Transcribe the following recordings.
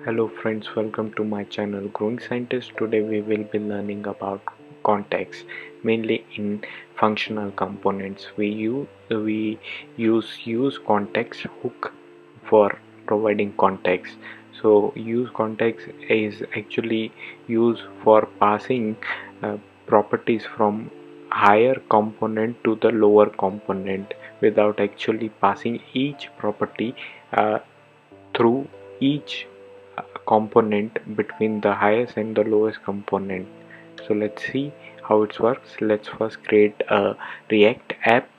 Hello friends, welcome to my channel Growing Scientist. Today we will be learning about context, mainly in functional components. We use useContext hook for providing context. So useContext is actually used for passing properties from higher component to the lower component without actually passing each property through each component between the highest and the lowest component. So let's see how it works. Let's first create a React app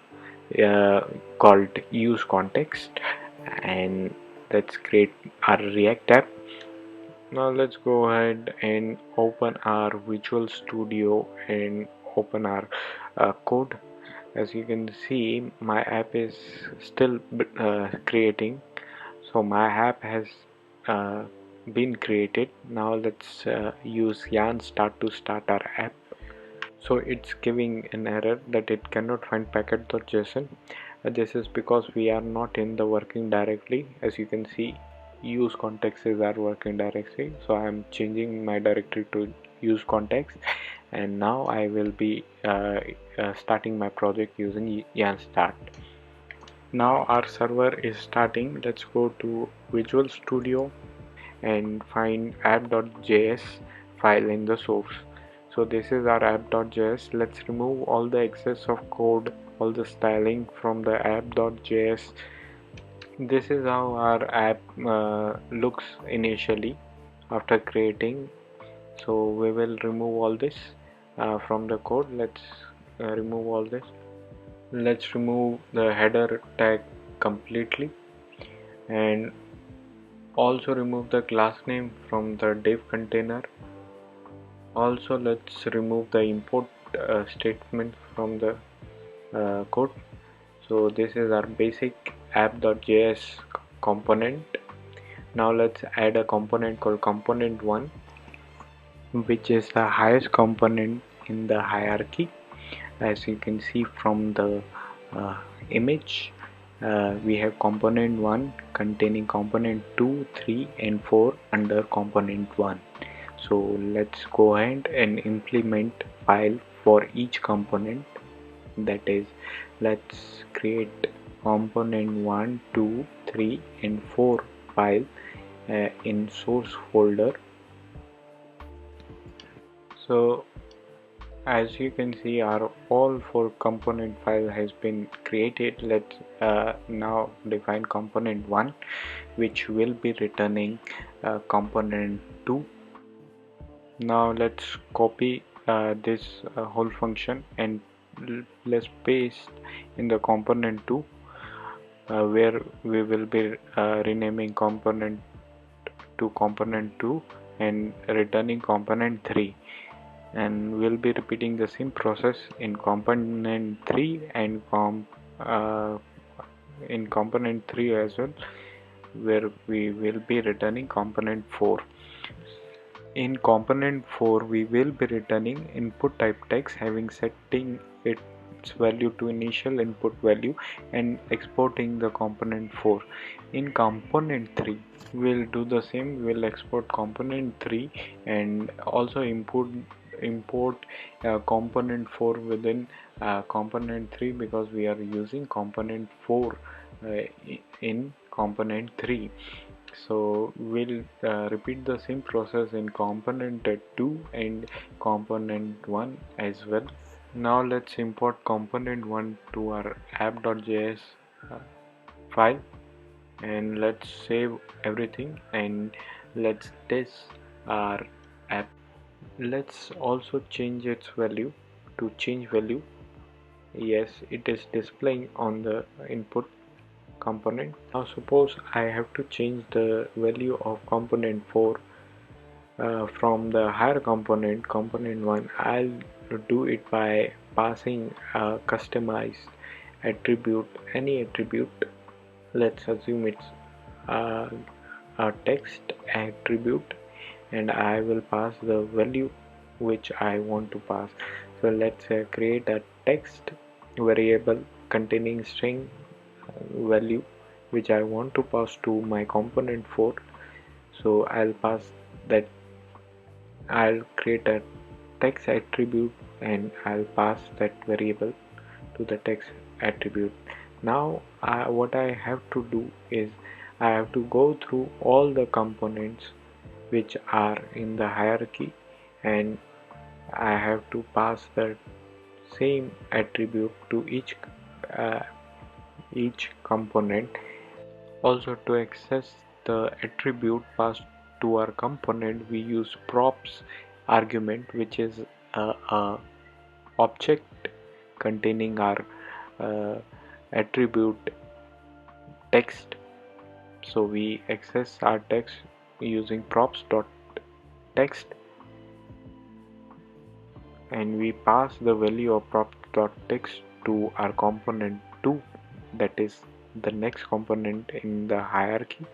uh, called useContext, and let's create our React app. Now let's go ahead and open our Visual Studio and open our code. As you can see, my app is still creating. So my app has uh, been created. Now let's use yarn start to start our app. So it's giving an error that it cannot find packet.json. This is because we are not in the working directory. As you can see, use context is our working directory. So I'm changing my directory to use context, and now I will be starting my project using yarn start. Now our server is starting. Let's go to Visual Studio and find app.js file in the source. So this is our app.js. Let's remove all the excess of code, all the styling from the app.js. This is how our app looks initially after creating. So we will remove all this from the code. Let's remove all this. Let's remove the header tag completely, and also remove the class name from the div container. Also let's remove the import statement from the code. So this is our basic app.js component. Now let's add a component called component1, which is the highest component in the hierarchy. As you can see from the image, we have component 1 containing component 2, 3 and 4 under component 1. So let's go ahead and implement file for each component. That is, let's create component 1, 2, 3 and 4 file in source folder. So as you can see, our all 4 component file has been created. Let's now define component 1, which will be returning component 2. Now let's copy this whole function and let's paste in the component 2, where we will be renaming component to component 2 and returning component 3, and we'll be repeating the same process in component 3 and in component 3 as well, where we will be returning component 4. In component 4 we will be returning input type text, having setting its value to initial input value and exporting the component 4. In component 3 we'll do the same. We'll export component 3 and also import component 4 within component 3, because we are using component 4 in component 3. So we'll repeat the same process in component 2 and component 1 as well. Now let's import component 1 to our app.js file, and let's save everything and let's test our app. Let's also change its value to change value. Yes, it is displaying on the input component. Now suppose I have to change the value of component 4 from the higher component 1. I'll do it by passing a customized attribute, any attribute. Let's assume it's a text attribute, and I will pass the value which I want to pass. So let's create a text variable containing string value which I want to pass to my component 4. So I'll create a text attribute and I'll pass that variable to the text attribute. Now what I have to do is I have to go through all the components which are in the hierarchy, and I have to pass the same attribute to uh, each component. Also, to access the attribute passed to our component, we use props argument, which is a object containing our uh, attribute text. So we access our text using props.text, and we pass the value of props.text to our component 2, that is the next component in the hierarchy.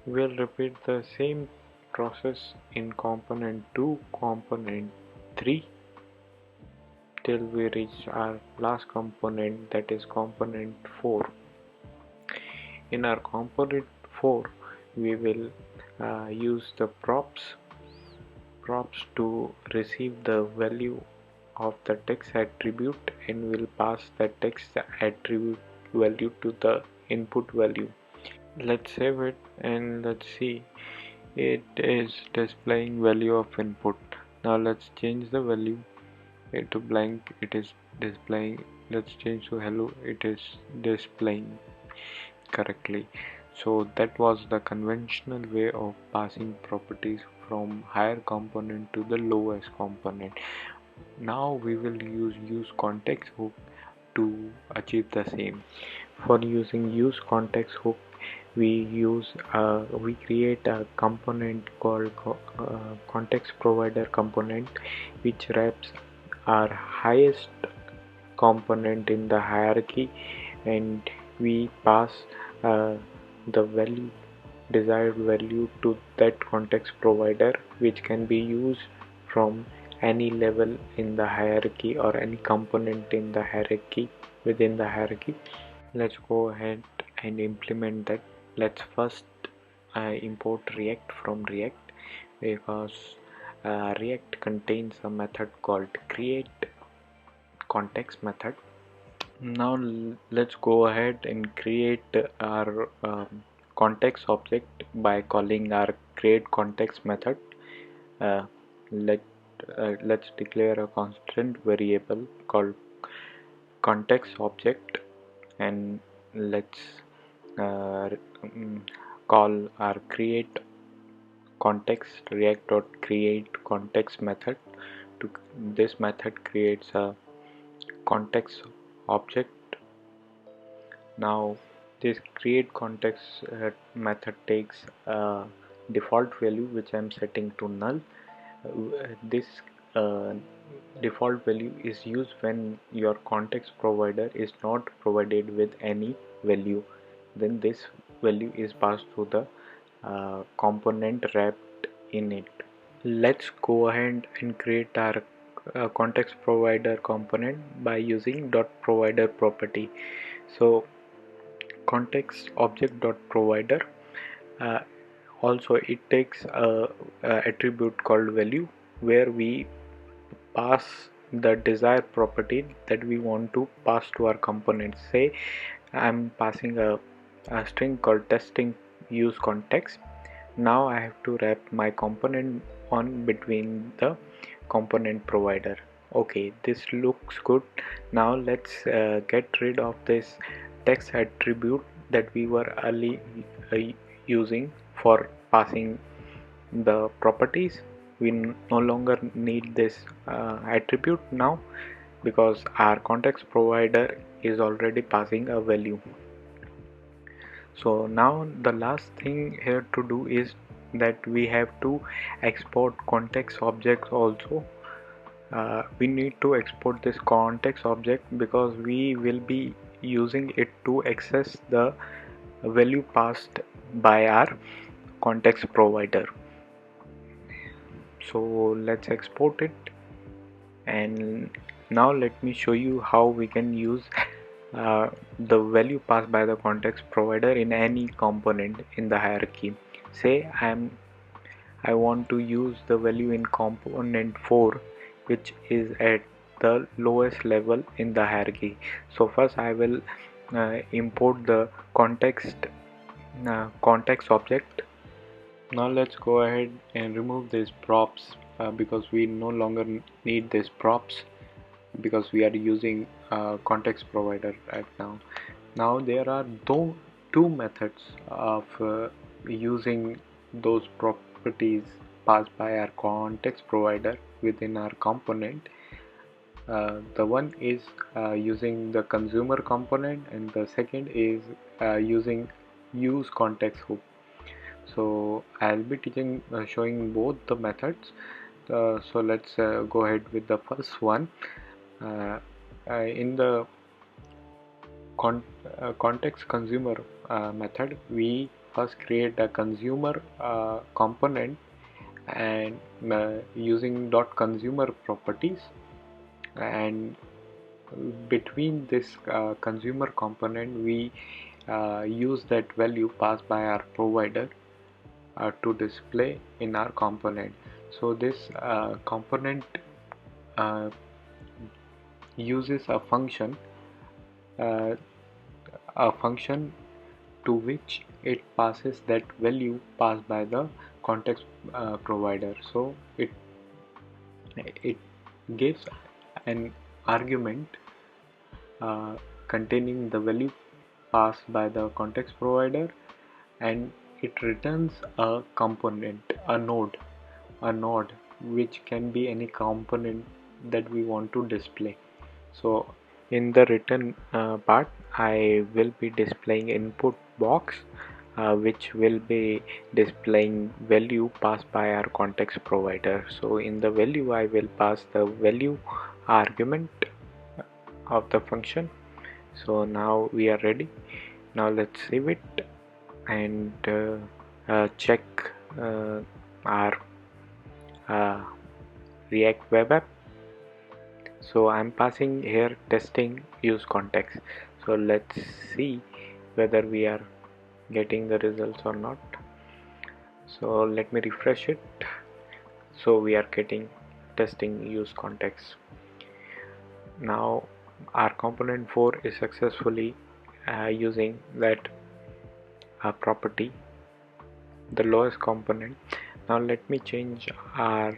We'll repeat the same process in component 2, component 3, till we reach our last component, that is component 4. In our component 4, we will use the props to receive the value of the text attribute, and will pass the text attribute value to the input value. Let's save it and let's see. It is displaying value of input. Now let's change the value to blank. It is displaying. Let's change to hello. It is displaying correctly. So that was the conventional way of passing properties from higher component to the lowest component. Now we will use context hook to achieve the same. For using use context hook, we create a component called context provider component, which wraps our highest component in the hierarchy, and we pass uh, the desired value to that context provider, which can be used from any level in the hierarchy or any component in the hierarchy within the hierarchy. Let's go ahead and implement that. Let's first import React from React, because React contains a method called create context method. Now let's go ahead and create our context object by calling our create context method. Uh, let let's declare a constant variable called context object, and let's uh, call our create context react.create context method. To this method creates a context object. Now this create context method takes a default value which I am setting to null. This uh, default value is used when your context provider is not provided with any value. Then this value is passed to the component wrapped in it. Let's go ahead and create our context provider component by using .provider property. So context object .provider, uh, also it takes a attribute called value, where we pass the desired property that we want to pass to our component. Say I'm passing a string called testing use context. Now I have to wrap my component on between the component provider. Okay, this looks good. Now let's get rid of this text attribute that we were early uh, using for passing the properties. We no longer need this attribute now, because our context provider is already passing a value. So now the last thing here to do is that we have to export context objects also. We need to export this context object because we will be using it to access the value passed by our context provider. So let's export it, and now let me show you how we can use the value passed by the context provider in any component in the hierarchy. Say I am I want to use the value in component 4, which is at the lowest level in the hierarchy. So first I will import the context object. Now let's go ahead and remove these props because we no longer need these props because we are using context provider right now. Now there are two methods of using those properties passed by our context provider within our component. The one is using the consumer component, and the second is using useContext hook. So I'll be showing both the methods. So let's go ahead with the first one. In the context consumer method, we first create a consumer component, and using .consumer properties, and between this consumer component we use that value passed by our provider to display in our component. So this component uses uh, a function to which it passes that value passed by the context provider. So it gives an argument containing the value passed by the context provider, and it returns a component, a node which can be any component that we want to display. So in the written part, I will be displaying input box, which will be displaying value passed by our context provider. So in the value I will pass the value argument of the function. So now we are ready. Now let's save it and check our React web app. So I'm passing here testing use context. So let's see whether we are getting the results or not. So let me refresh it. So we are getting testing use context. Now our component 4 is successfully using that property, the lowest component. Now let me change our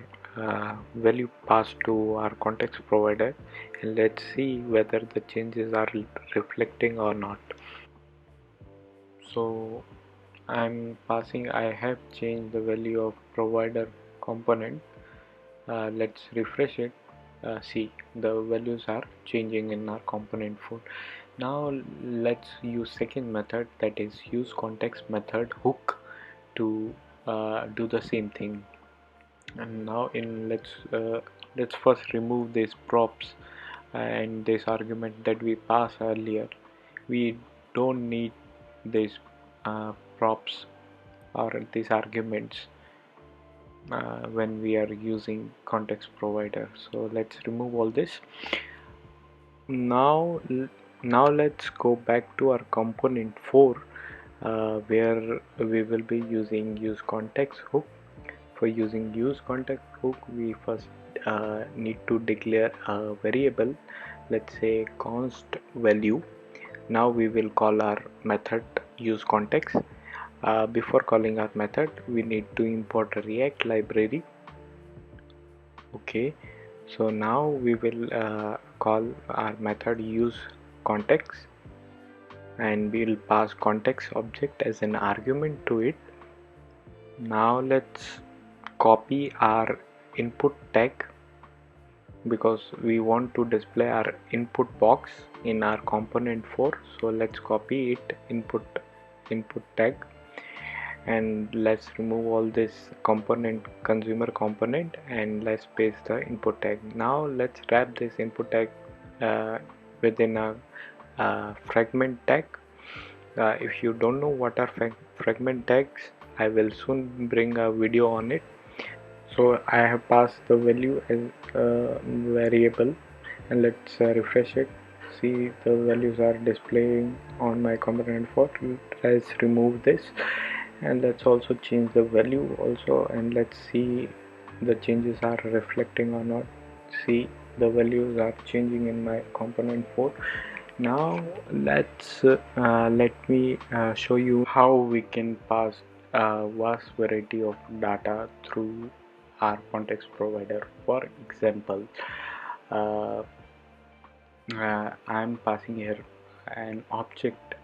value passed to our context provider, and let's see whether the changes are reflecting or not. So I have changed the value of provider component. Let's refresh it. See, the values are changing in our component 4. Now let's use second method, that is use context method hook, to do the same thing. And now let's first remove these props and this argument that we passed earlier. We don't need these props or these arguments when we are using context provider. So let's remove all this. Now let's go back to our component 4, where we will be using use context hook. For using use context hook, we first need to declare a variable, let's say const value. Now we will call our method use context. Before calling our method, we need to import a React library. Okay, so now we will call our method use context, and we will pass context object as an argument to it. Now let's copy our input tag because we want to display our input box in our component 4. So let's copy it, input tag, and let's remove all this component, consumer component, and let's paste the input tag. Now let's wrap this input tag within a fragment tag. If you don't know what are fragment tags, I will soon bring a video on it. So I have passed the value as a variable, and let's refresh it. See, the values are displaying on my component 4. Let's remove this, and let's also change the value also, and let's see the changes are reflecting or not. See, the values are changing in my component 4. Now let me show you how we can pass a vast variety of data through our context provider. For example, uh, I'm passing here an object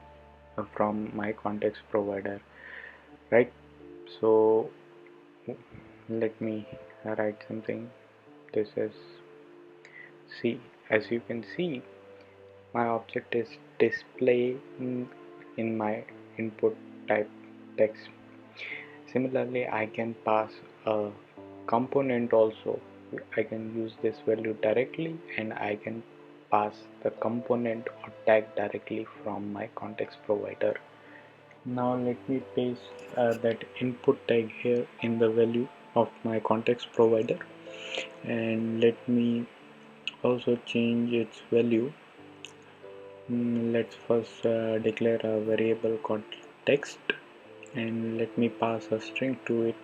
from my context provider, right? So let me write something. This is C. As you can see, my object is display in my input type text. Similarly, I can pass a component also. I can use this value directly, and I can pass the component or tag directly from my context provider. Now let me paste that input tag here in the value of my context provider, and let me also change its value. Let's first declare a variable called text, and let me pass a string to it.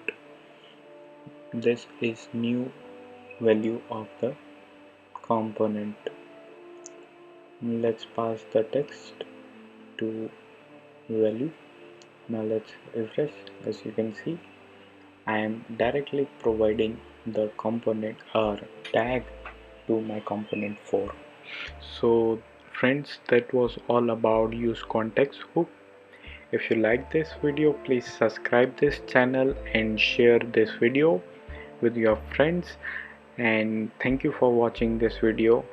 This is new value of the component. Let's pass the text to value. Now let's refresh. As you can see, I am directly providing the component or tag to my component 4. So friends, that was all about use context hook. If you like this video, please subscribe this channel and share this video with your friends, and thank you for watching this video.